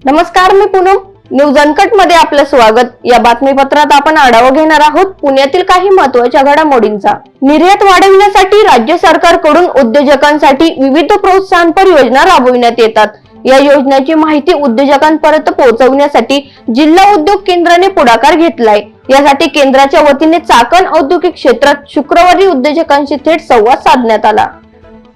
नमस्कार, मी Poonam. News uncut मध्ये आपलं स्वागत. या बातमीपत्रात आपण आढावा घेणार आहोत पुण्यातील काही महत्त्वाच्या घडामोडींचा. निर्यात वाढविण्यासाठी राज्य सरकारकडून उद्योजकांसाठी विविध प्रोत्साहनपर योजना राबविण्यात येतात. या योजनेची माहिती उद्योजकांपर्यंत पोहोचवण्यासाठी जिल्हा उद्योग केंद्राने पुढाकार घेतलाय. यासाठी केंद्राच्या वतीने चाकण औद्योगिक क्षेत्रात शुक्रवारी उद्योजकांशी थेट संवाद साधण्यात आला.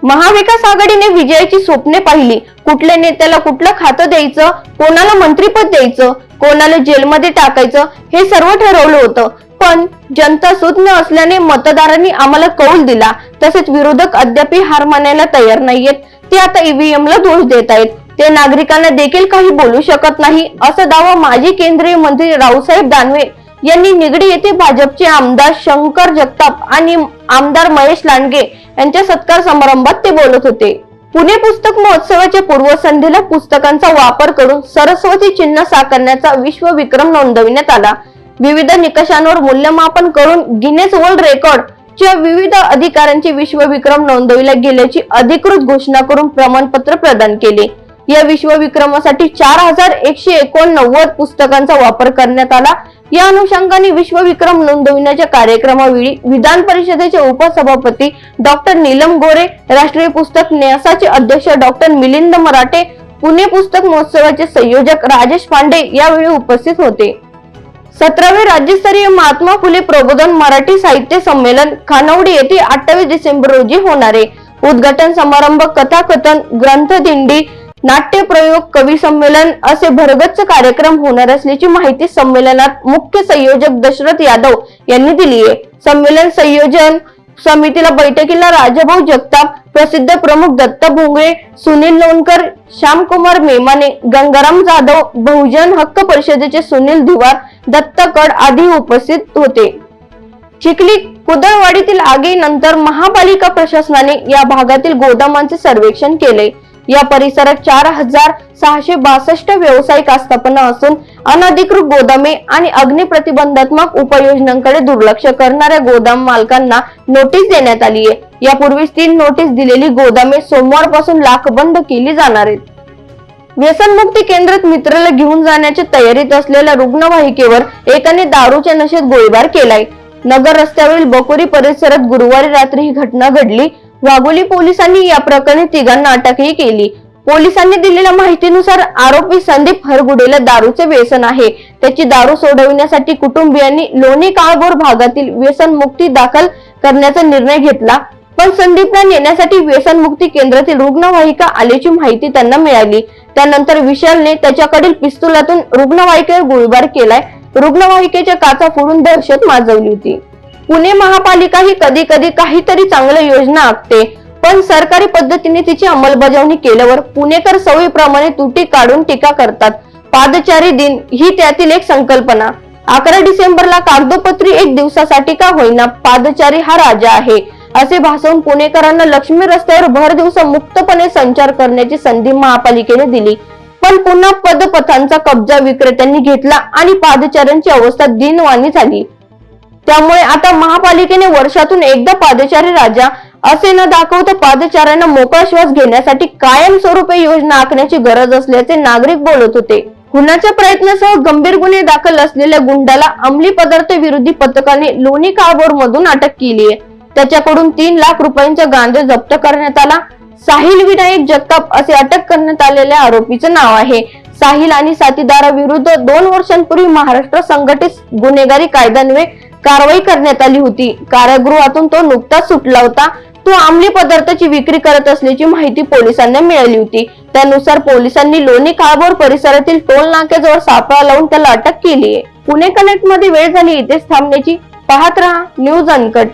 महाविकास आघाडीने विजयाची स्वप्ने पाहिली. कुठल्या नेत्याला कुठलं खातं द्यायचं, कोणाला मंत्रीपद द्यायचं, कोणाला जेलमध्ये टाकायचं हे सर्व ठरवलं होतं. पण जनता सुज्ञ असल्याने मतदारांनी आम्हाला कौल दिला. तसेच विरोधक अद्याप हार मानायला तयार नाहीयेत. ते आता ईव्हीएम ला दोष देत आहेत. ते नागरिकांना देखील काही बोलू शकत नाही, असा दावा माजी केंद्रीय मंत्री रावसाहेब दानवे यांनी निगडी येथे भाजपचे आमदार शंकर जगताप आणि आमदार महेश लांडगे यांच्या सत्कार समारंभात ते बोलत होते. पुणे पुस्तक महोत्सवाच्या पूर्वसंध्येला पुस्तकांचा वापर करून सरस्वती चिन्ह साकारण्याचा विश्व विक्रम नोंदविण्यात आला. विविध निकषांवर मूल्यमापन करून गिनेस वर्ल्ड रेकॉर्ड च्या विविध अधिकाऱ्यांचे विश्व विक्रम नोंदविले गेल्याची अधिकृत घोषणा करून प्रमाणपत्र प्रदान केले. या विश्व विक्रमासाठी 4189 पुस्तकांचा वापर करण्यात आला. या अनुषंगाने विश्व विक्रम नोंदविण्याच्या कार्यक्रमावेळी विधान परिषदेचे उपसभापती डॉक्टर नीलम गोरे, राष्ट्रीय पुस्तक न्यासाचे अध्यक्ष डॉक्टर मिलिंद मराठे, पुणे पुस्तक महोत्सवाचे संयोजक राजेश पांडे यावेळी उपस्थित होते. 17वे राज्यस्तरीय महात्मा फुले प्रबोधन मराठी साहित्य संमेलन खानावडी येथे 28 डिसेंबर रोजी होणार आहे. उद्घाटन समारंभ, कथाकथन, ग्रंथदिंडी, नाट्य प्रयोग, कवी संमेलन असे भरगच्च कार्यक्रम होणार असल्याची माहिती संमेलनात मुख्य संयोजक दशरथ यादव यांनी दिली आहे. संमेलन संयोजन समितीला बैठकीला राजाभाऊ जगताप, प्रसिद्ध प्रमुख दत्त भोंगळे, सुनील लोणकर, श्यामकुमार मेमाने, गंगाराम जाधव, बहुजन हक्क परिषदेचे सुनील धिवार, दत्त कड आदी उपस्थित होते. चिखली कुदळवाडीतील आगीनंतर महापालिका प्रशासनाने या भागातील गोदामांचे सर्वेक्षण केले. या परिसरात 4662 व्यावसायिक आस्थापना असून अनधिकृत गोदामे आणि अग्नी प्रतिबंधात्मक उपाययोजनांकडे दुर्लक्ष करणाऱ्या गोदाम मालकांना नोटीस देण्यात आली आहे. यापूर्वीच 3 नोटीस दिलेली गोदामे सोमवारपासून लाखबंद केली जाणार आहेत. व्यसनमुक्ती केंद्रात मित्राला घेऊन जाण्याच्या तयारीत असलेल्या रुग्णवाहिकेवर एकाने दारूच्या नशेत गोळीबार केलाय. नगर रस्त्यावरील बकोरी परिसरात गुरुवारी रात्री ही घटना घडली. वाघोली पोलिसांनी या प्रकरणी 3घांना अटकही केली. पोलिसांनी दिलेल्या माहितीनुसार आरोपी संदीप हरगुडेला दारूचे व्यसन आहे. त्याची दारू सोडविण्यासाठी कुटुंबियांनी लोणी काळभोर भागातील व्यसनमुक्ती दाखल करण्याचा निर्णय घेतला. पण संदीपला नेण्यासाठी व्यसनमुक्ती केंद्रातील रुग्णवाहिका आल्याची माहिती त्यांना मिळाली. त्यानंतर विशालने त्याच्याकडील पिस्तुलातून रुग्णवाहिकेवर गोळीबार केलाय. रुग्णवाहिकेच्या काचा फोडून दहशत माजवली होती. पुणे महापालिका ही कधी कधी काहीतरी चांगल्या योजना आखते, पण सरकारी पद्धतीने तिची अंमलबजावणी केल्यावर पुणेकर सवयीप्रमाणे तुटी काढून टीका करतात. पादचारी दिन ही त्यातील एक संकल्पना. 11 डिसेंबरला कागदोपत्री 1 दिवसासाठी का होईना पादचारी हा राजा आहे असे भासवून पुणेकरांना लक्ष्मी रस्त्यावर भर दिवसा मुक्तपणे संचार करण्याची संधी महापालिकेने दिली. पण पुन्हा पदपथांचा कब्जा विक्रेत्यांनी घेतला आणि पादचाऱ्यांची अवस्था दीनवाणी झाली. त्यामुळे आता महापालिकेने वर्षातून एकदा पादचारी राजा असे न दाखवता पादचाऱ्यांना मोकळा श्वास घेण्यासाठी कायमस्वरूपी योजना आखण्याची गरज असल्याचे नागरिक बोलत होते. खुनाच्या प्रयत्नासह गंभीर गुन्हे दाखल असलेल्या गुंडाला अंमली पदार्थ विरोधी पथकाने लोणी काळभोर मधून अटक केली आहे. त्याच्याकडून 3 लाख रुपयांचा गांजा जप्त करण्यात आला. साहिल विनायक जगताप असे अटक करण्यात आलेल्या आरोपीचं नाव आहे. साहिल आणि साथीदाराविरुद्ध 2 वर्षांपूर्वी महाराष्ट्र संघटित गुन्हेगारी कायद्यान्वये कारवाई करण्यात आली होती. कारागृहातून तो नुकताच सुटला होता. तो अंमली पदार्थाची विक्री करत असल्याची माहिती पोलिसांना मिळाली होती. त्यानुसार पोलिसांनी लोणी काळभोर परिसरातील टोल नाक्याजवळ सापळा लावून त्याला अटक केली आहे. पुणे कनेक्ट मध्ये वेळ झाली इथेच थांबण्याची. पाहत रहा न्यूज अनकट.